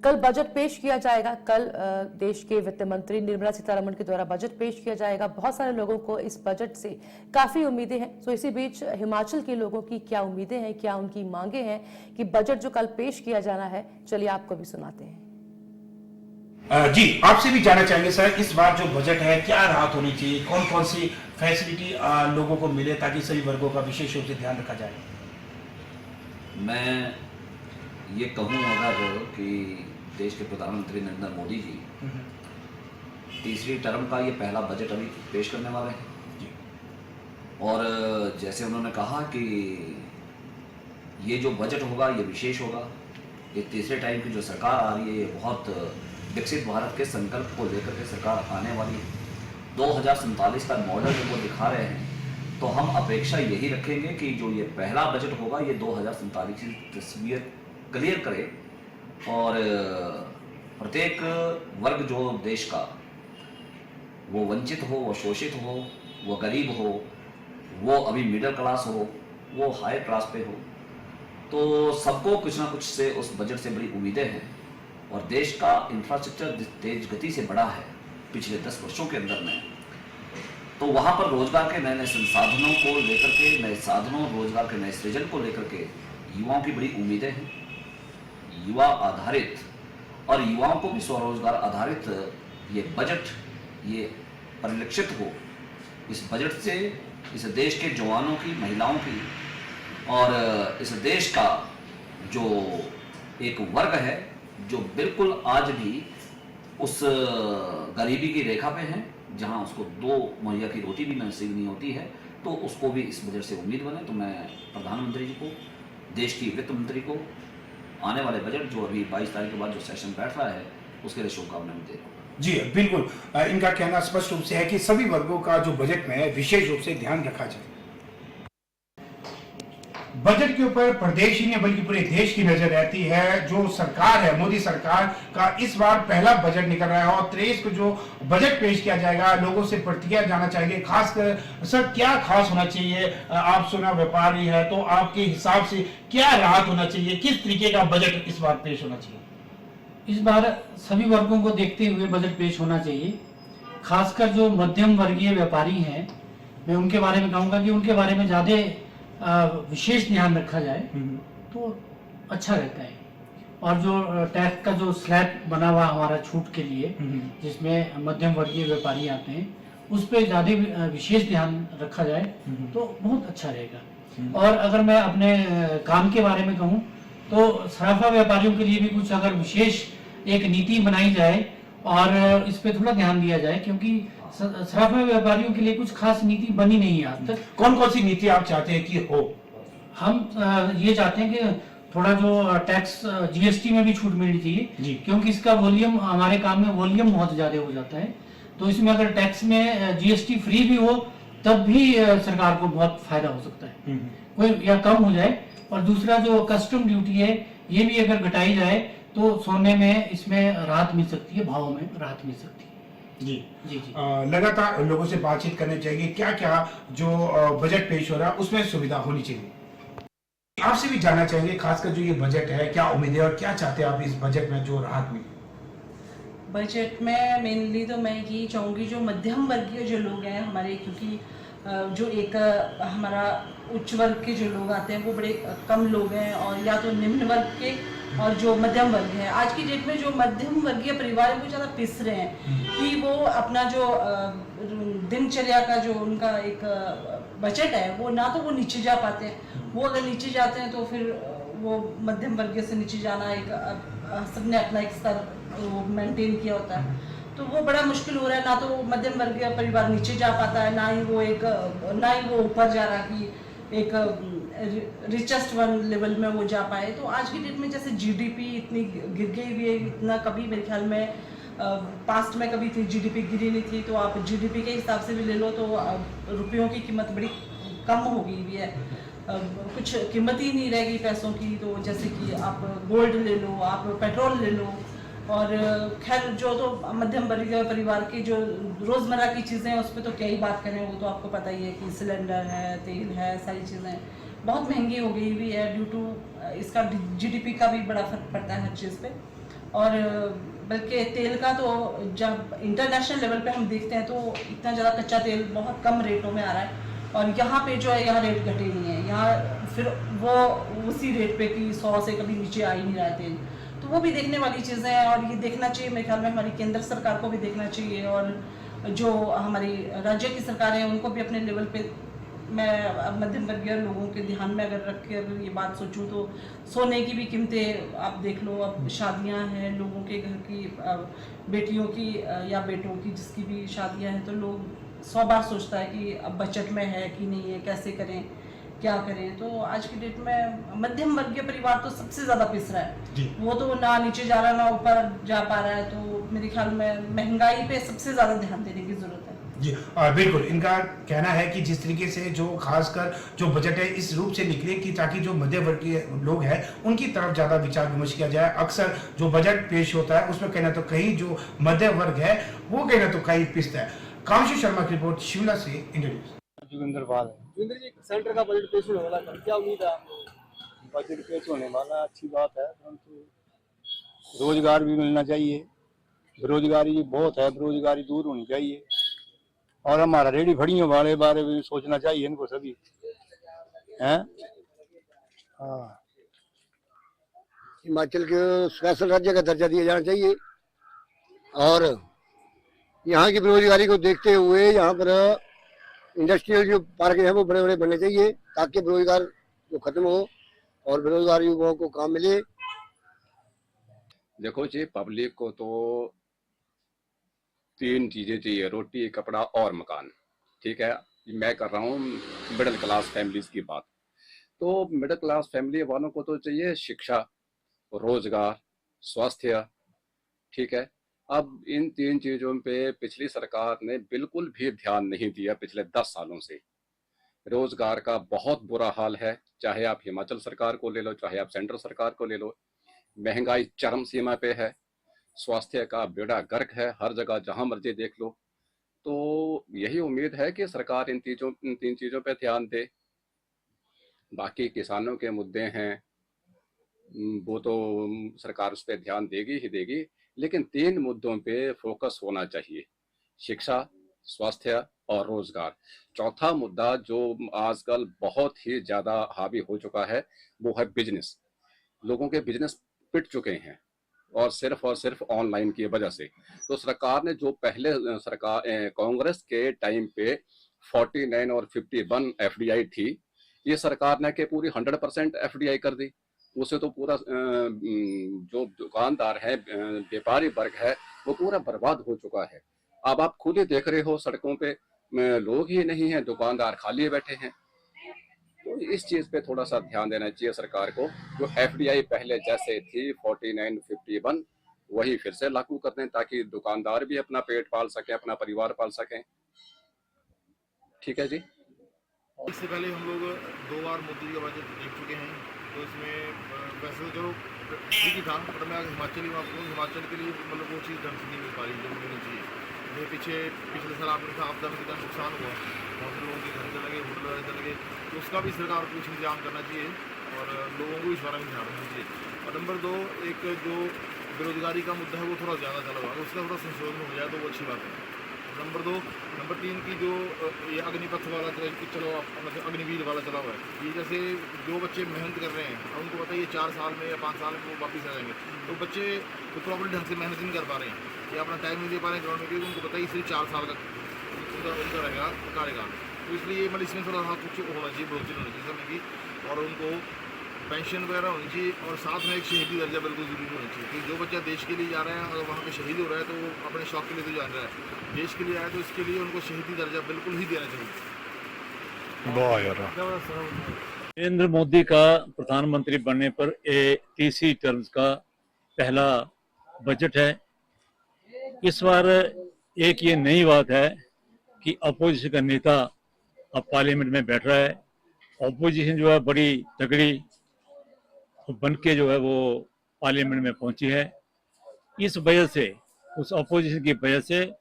कल बजट पेश किया जाएगा। कल देश के वित्त मंत्री निर्मला सीतारमण के द्वारा बजट पेश किया जाएगा। बहुत सारे लोगों को इस बजट से काफी उम्मीदें हैं। तो इसी बीच हिमाचल के लोगों की क्या उम्मीदें हैं, क्या उनकी मांगे हैं कि बजट जो कल पेश किया जाना है, चलिए आपको भी सुनाते हैं। जी, आपसे भी जानना चाहेंगे सर, इस बार जो बजट है क्या राहत होनी चाहिए, कौन कौन सी फैसिलिटी लोगों को मिले ताकि सभी वर्गों का विशेष रूप से ध्यान रखा जाए। मैं ये कहूँ अगर कि देश के प्रधानमंत्री नरेंद्र मोदी जी तीसरी टर्म का ये पहला बजट अभी पेश करने वाले हैं और जैसे उन्होंने कहा कि ये जो बजट होगा ये विशेष होगा। ये तीसरे टाइम की जो सरकार आ रही है ये बहुत विकसित भारत के संकल्प को लेकर के सरकार आने वाली है। 2047 का मॉडल जब वो दिखा रहे हैं तो हम अपेक्षा यही रखेंगे कि जो ये पहला बजट होगा ये 2047 की तस्वीर क्लियर करे और प्रत्येक वर्ग जो देश का वो वंचित हो, वो शोषित हो, वो गरीब हो, वो अभी मिडिल क्लास हो, वो हाई क्लास पे हो, तो सबको कुछ ना कुछ से उस बजट से बड़ी उम्मीदें हैं। और देश का इंफ्रास्ट्रक्चर तेज गति से बढ़ा है पिछले 10 वर्षों के अंदर में, तो वहाँ पर रोजगार के नए नए संसाधनों को लेकर के, नए साधनों, रोजगार के नए सृजन को लेकर के युवाओं की बड़ी उम्मीदें हैं। युवा आधारित और युवाओं को भी स्वरोजगार आधारित ये बजट ये परिलक्षित हो। इस बजट से इस देश के जवानों की, महिलाओं की और इस देश का जो एक वर्ग है जो बिल्कुल आज भी उस गरीबी की रेखा पे है, जहां उसको 2 मुहैया की रोटी भी नसीब नहीं होती है, तो उसको भी इस बजट से उम्मीद बने। तो मैं प्रधानमंत्री जी को, देश की वित्त मंत्री को आने वाले बजट जो अभी 22 तारीख के बाद जो सेशन बैठ रहा है उसके लिए शुभकामनाएं दे रहा हूँ। जी बिल्कुल, इनका कहना स्पष्ट रूप से है कि सभी वर्गों का जो बजट में है विशेष रूप से ध्यान रखा जाए। बजट के ऊपर प्रदेश ही नहीं बल्कि पूरे देश की नजर रहती है। जो सरकार है, मोदी सरकार का इस बार पहला बजट निकल रहा है और 23 को जो बजट पेश किया जाएगा, लोगों से प्रतिक्रिया जानना चाहेंगे। खासकर सर क्या खास होना चाहिए? आप सोना व्यापारी है तो आपके हिसाब से क्या राहत होना चाहिए, किस तरीके का बजट इस बार पेश होना चाहिए? इस बार सभी वर्गों को देखते हुए बजट पेश होना चाहिए। खासकर जो मध्यम वर्गीय व्यापारी हैं, मैं उनके बारे में कहूँगा कि उनके बारे में ज़्यादा विशेष ध्यान रखा जाए तो अच्छा रहता है। और जो टैक्स का जो स्लैब बना हुआ हमारा छूट के लिए, जिसमें मध्यम वर्गीय व्यापारी आते हैं, उस पर ज़्यादा विशेष ध्यान रखा जाए तो बहुत अच्छा रहेगा। और अगर मैं अपने काम के बारे में कहूँ तो सराफा व्यापारियों के लिए भी कुछ अगर विशेष एक नीति बनाई जाए और इस पे थोड़ा ध्यान दिया जाए, क्योंकि सराफा व्यापारियों के लिए कुछ खास नीति बनी नहीं है आज तक। कौन कौन सी नीति आप चाहते हैं कि हो? हम ये चाहते हैं कि थोड़ा जो टैक्स जीएसटी में भी छूट मिलनी चाहिए, क्योंकि इसका वॉल्यूम, हमारे काम में वॉल्यूम बहुत ज्यादा हो जाता है। तो इसमें अगर टैक्स में जीएसटी फ्री भी हो तब भी सरकार को बहुत फायदा हो सकता है, कोई या कम हो जाए। और दूसरा जो कस्टम ड्यूटी है ये भी अगर घटाई जाए तो सोने में इसमें राहत मिल सकती है, भाव में राहत मिल सकती है। जी जी जी, लगातार लोगों से बातचीत करनी चाहिए। क्या क्या जो बजट पेश हो रहा है उसमें सुविधा होनी चाहिए? आपसे भी जानना चाहेंगे, खासकर जो ये बजट है, क्या उम्मीदें और क्या चाहते हैं आप इस बजट में जो राहत मिले? बजट में मेनली तो मैं ये चाहूँगी जो मध्यम वर्गीय जो लोग हैं हमारे, क्योंकि जो एक हमारा उच्च वर्ग के जो लोग आते हैं वो बड़े कम लोग हैं, और या तो निम्न वर्ग के और जो मध्यम वर्ग है। आज की डेट में जो मध्यम वर्गीय परिवार है वो ज़्यादा पिस रहे हैं कि वो अपना जो दिनचर्या का जो उनका एक बजट है वो ना तो वो नीचे जा पाते हैं। वो अगर नीचे जाते हैं तो फिर वो मध्यम वर्गीय से नीचे जाना एक सबने अपना एक स्तर मेंटेन किया होता है, तो वो बड़ा मुश्किल हो रहा है। ना तो मध्यम वर्गीय परिवार नीचे जा पाता है, ना ही वो ऊपर जा रहा कि एक रिचेस्ट वन लेवल में वो जा पाए। तो आज की डेट में जैसे जीडीपी इतनी गिर गई हुई है, इतना कभी मेरे ख्याल में पास्ट में कभी थी जीडीपी गिरी नहीं थी। तो आप जीडीपी के हिसाब से भी ले लो तो रुपयों की कीमत बड़ी कम हो गई हुई है, कुछ कीमत ही नहीं रह गई पैसों की। तो जैसे कि आप गोल्ड ले लो, आप पेट्रोल ले लो, और खैर जो तो मध्यम वर्गीय परिवार की जो रोज़मर्रा की चीज़ें हैं उस पर तो क्या ही बात करें, वो तो आपको पता ही है कि सिलेंडर है, तेल है, सारी चीज़ें बहुत महंगी हो गई हुई है ड्यू टू इसका जीडीपी का भी बड़ा फर्क पड़ता है हर चीज़ पे। और बल्कि तेल का तो जब इंटरनेशनल लेवल पे हम देखते हैं तो इतना ज़्यादा कच्चा तेल बहुत कम रेटों में आ रहा है, और यहाँ पे जो है यहाँ रेट घटे नहीं है, यहाँ फिर वो उसी रेट पे कि 100 से कभी नीचे आ ही नहीं रहा है तेल। तो वो भी देखने वाली चीज़ें हैं, और ये देखना चाहिए मेरे ख्याल में हमारी केंद्र सरकार को भी देखना चाहिए, और जो हमारी राज्य की सरकार है उनको भी अपने लेवल पे, मैं अब मध्यम वर्गीय लोगों के ध्यान में अगर रख के अगर ये बात सोचूं तो सोने की भी कीमतें आप देख लो, अब शादियां हैं लोगों के घर की, बेटियों की या बेटों की जिसकी भी शादियां हैं, तो लोग 100 बार सोचता है कि अब बजट में है कि नहीं है, कैसे करें क्या करें। तो आज की डेट में मध्यम वर्गीय परिवार तो सबसे ज़्यादा पिस रहा है, वो तो ना नीचे जा रहा ना ऊपर जा पा रहा है। तो मेरे ख्याल में महंगाई पे सबसे ज़्यादा ध्यान देने की ज़रूरत है। जी बिल्कुल, इनका कहना है कि जिस तरीके से जो खासकर जो बजट है इस रूप से निकले कि ताकि जो मध्य वर्गीय लोग हैं उनकी तरफ ज्यादा विचार विमर्श किया जाए। अक्सर जो बजट पेश होता है उसमें कहना तो कहीं जो मध्य वर्ग है वो कहना तो कहीं पिसता है। कांशु शर्मा की रिपोर्ट शिमला से, इंडिया न्यूज़। जोगिंदर जी, सेंटर का बजट पेश होने वाला है, क्या उम्मीद है आपको? बजट पेश होने वाला अच्छी बात है, परंतु रोजगार भी मिलना चाहिए। बेरोजगारी बहुत है, बेरोजगारी दूर होनी चाहिए, और हमारा रेडी फड़ियों वाले बारे में सोचना चाहिए इनको सभी हैं। हाँ, हिमाचल के स्पेशल राज्य का दर्जा दिया जाना चाहिए, और यहाँ की बेरोजगारी को देखते हुए यहाँ पर इंडस्ट्रियल जो पार्क हैं वो बड़े बड़े बनने चाहिए, ताकि बेरोजगार जो खत्म हो और बेरोजगार युवाओं को काम मिले। देखो जी, पब्लिक को तो 3 चीजें चाहिए, रोटी, कपड़ा और मकान। ठीक है, मैं कर रहा हूँ मिडिल क्लास फैमिलीज की बात। तो मिडिल क्लास फैमिली वालों को तो चाहिए शिक्षा, रोजगार, स्वास्थ्य। ठीक है, अब इन 3 चीजों पे पिछली सरकार ने बिल्कुल भी ध्यान नहीं दिया पिछले 10 सालों से। रोजगार का बहुत बुरा हाल है, चाहे आप हिमाचल सरकार को ले लो, चाहे आप सेंट्रल सरकार को ले लो। महंगाई चरम सीमा पे है, स्वास्थ्य का बेड़ा गर्क है, हर जगह जहां मर्जी देख लो। तो यही उम्मीद है कि सरकार इन 3 चीजों पे ध्यान दे। बाकी किसानों के मुद्दे हैं, वो तो सरकार उस पर ध्यान देगी ही देगी, लेकिन 3 मुद्दों पे फोकस होना चाहिए: शिक्षा, स्वास्थ्य और रोजगार। चौथा मुद्दा जो आजकल बहुत ही ज्यादा हावी हो चुका है वो है बिजनेस। लोगों के बिजनेस पिट चुके हैं, और सिर्फ ऑनलाइन की वजह से। तो सरकार ने जो पहले सरकार कांग्रेस के टाइम पे 49 और 51 एफडीआई थी, ये सरकार ने के पूरी 100% एफडीआई कर दी। उसे तो पूरा जो दुकानदार है, व्यापारी वर्ग है, वो पूरा बर्बाद हो चुका है। अब आप खुद ही देख रहे हो, सड़कों पे लोग ही नहीं है, दुकानदार खाली बैठे हैं। तो इस चीज पे थोड़ा सा ध्यान देना चाहिए सरकार को। जो एफडीआई पहले जैसे थी 49, 51 वही फिर से लागू कर दें, ताकि दुकानदार भी अपना पेट पाल सके, अपना परिवार पाल सकें। ठीक है जी। इससे पहले हम लोग 2 बार मोदी जी का बजट देख चुके हैं, तो इसमें वैसे तो ठीक ही था, पर मैं हिमाचल के लिए मतलब वो चीज़ ढंग से नहीं मिल पा रही जो मिलनी चाहिए। ये पिछले साल आपने कहा आपदा में कितना नुकसान हुआ, बहुत से लोगों के घर चले गए, होटल वगैरह चले गए, तो उसका भी सरकार को कुछ इंतजाम करना चाहिए और लोगों को इस बारे में ध्यान रखना चाहिए। और नंबर 2, एक जो बेरोजगारी का मुद्दा है वो थोड़ा ज़्यादा चला हुआ है, उसका थोड़ा संशोधन हो जाए तो वो अच्छी बात है। नंबर 2, नंबर 3 की जो ये अग्निपथ वाला चलो मतलब अग्निवीर वाला चला हुआ है, ये जैसे जो बच्चे मेहनत कर रहे हैं उनको पता है ये 4 साल में या 5 साल में वो वापस आ जाएंगे, तो बच्चे तो प्रॉपर ढंग से मेहनत नहीं कर पा रहे हैं, ये अपना टाइम नहीं दे पा रहे हैं ग्राउंड में, क्योंकि उनको पता है सिर्फ 4 साल का उनका रहेगा कार्यकाल। तो इसलिए मतलब इसमें थोड़ा सा कुछ होना चाहिए, बढ़ोतरी होनी चाहिए समय की, और उनको पेंशन वगैरह होनी चाहिए, और साथ में एक शहीदी दर्जा बिल्कुल जरूरी होना चाहिए, क्योंकि जो बच्चा देश के लिए जा रहा है अगर वहाँ पे शहीद हो रहा है तो वो अपने शौक के लिए तो जा रहा है, देश के लिए आया तो इसके लिए उनको शहीदी दर्जा बिल्कुल ही देना चाहिए। नरेंद्र मोदी का प्रधानमंत्री बनने पर तीसरी टर्म का पहला बजट है। इस बार एक ये नई बात है कि अपोजिशन का नेता अब पार्लियामेंट में बैठ रहा है। अपोजिशन जो है बड़ी तगड़ी बन के जो है वो पार्लियामेंट में पहुंची है। इस वजह से, उस अपोजिशन की वजह से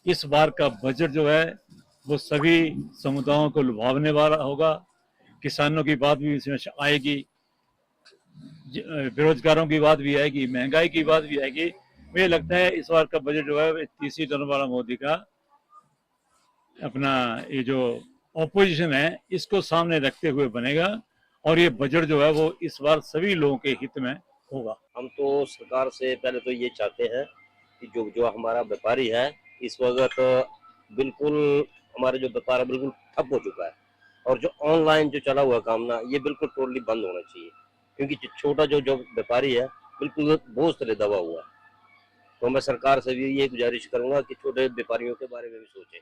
इस बार का बजट जो है वो सभी समुदायों को लुभावने वाला होगा। किसानों की बात भी इसमें आएगी, बेरोजगारों की बात भी आएगी, महंगाई की बात भी आएगी। मुझे लगता है इस बार का बजट जो है तीसरी टर्म वाला मोदी का अपना ये जो ऑपोजिशन है इसको सामने रखते हुए बनेगा और ये बजट जो है वो इस बार सभी लोगों के हित में होगा। हम तो सरकार से पहले तो ये चाहते हैं कि जो हमारा व्यापारी है इस वक्त बिल्कुल हमारे जो व्यापार है बिल्कुल ठप हो चुका है और जो ऑनलाइन जो चला हुआ काम ना ये बिल्कुल टोटली बंद होना चाहिए, क्योंकि छोटा जो व्यापारी है बिल्कुल बोझ तले दबा हुआ है। तो मैं सरकार से भी ये गुजारिश करूंगा कि छोटे व्यापारियों के बारे में भी सोचें।